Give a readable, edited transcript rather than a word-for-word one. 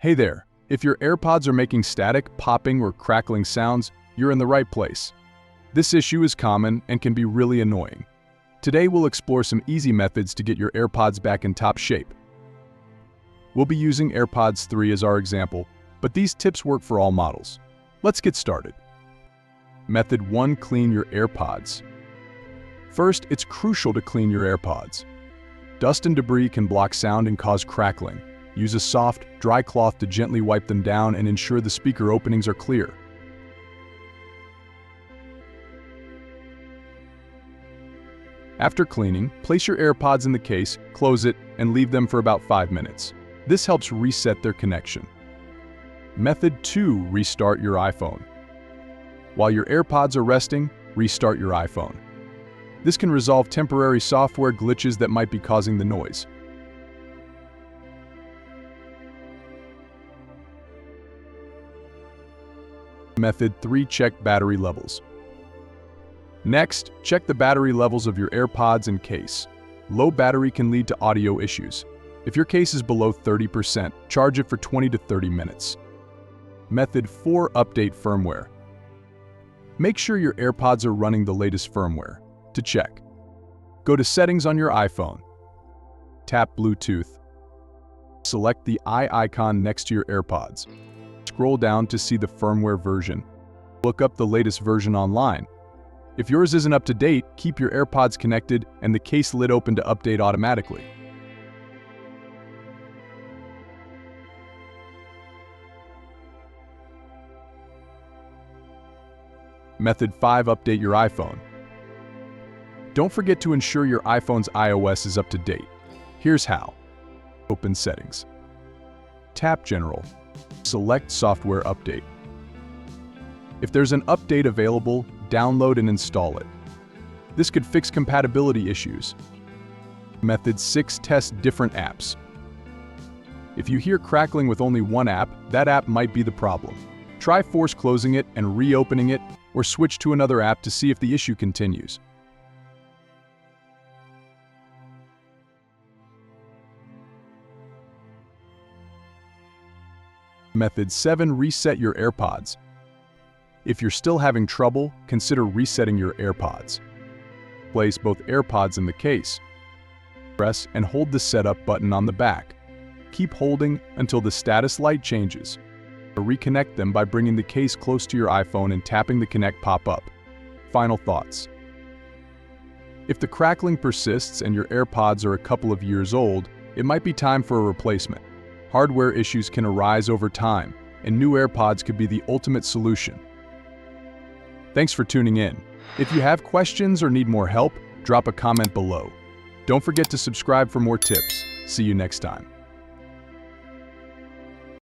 Hey there! If your AirPods are making static, popping, or crackling sounds, you're in the right place. This issue is common and can be really annoying. Today we'll explore some easy methods to get your AirPods back in top shape. We'll be using AirPods 3 as our example, but these tips work for all models. Let's get started. Method 1. Clean your AirPods. First, it's crucial to clean your AirPods. Dust and debris can block sound and cause crackling. Use a soft, dry cloth to gently wipe them down and ensure the speaker openings are clear. After cleaning, place your AirPods in the case, close it, and leave them for about 5 minutes. This helps reset their connection. Method 2. Restart your iPhone. While your AirPods are resting, restart your iPhone. This can resolve temporary software glitches that might be causing the noise. Method 3. Check battery levels. Next, check the battery levels of your AirPods and case. Low battery can lead to audio issues. If your case is below 30%, charge it for 20 to 30 minutes. Method 4. Update firmware. Make sure your AirPods are running the latest firmware. To check, go to Settings on your iPhone. Tap Bluetooth. Select the eye icon next to your AirPods. Scroll down to see the firmware version. Look up the latest version online. If yours isn't up to date, keep your AirPods connected and the case lid open to update automatically. Method 5. Update your iPhone. Don't forget to ensure your iPhone's iOS is up to date. Here's how. Open Settings. Tap General. Select Software Update. If there's an update available, download and install it. This could fix compatibility issues. Method 6. Test different apps. If you hear crackling with only one app, that app might be the problem. Try force closing it and reopening it, or switch to another app to see if the issue continues. Method 7. Reset your AirPods. If you're still having trouble, consider resetting your AirPods. Place both AirPods in the case. Press and hold the setup button on the back. Keep holding until the status light changes. Reconnect them by bringing the case close to your iPhone and tapping the Connect pop-up. Final thoughts. If the crackling persists and your AirPods are a couple of years old, it might be time for a replacement. Hardware issues can arise over time, and new AirPods could be the ultimate solution. Thanks for tuning in. If you have questions or need more help, drop a comment below. Don't forget to subscribe for more tips. See you next time.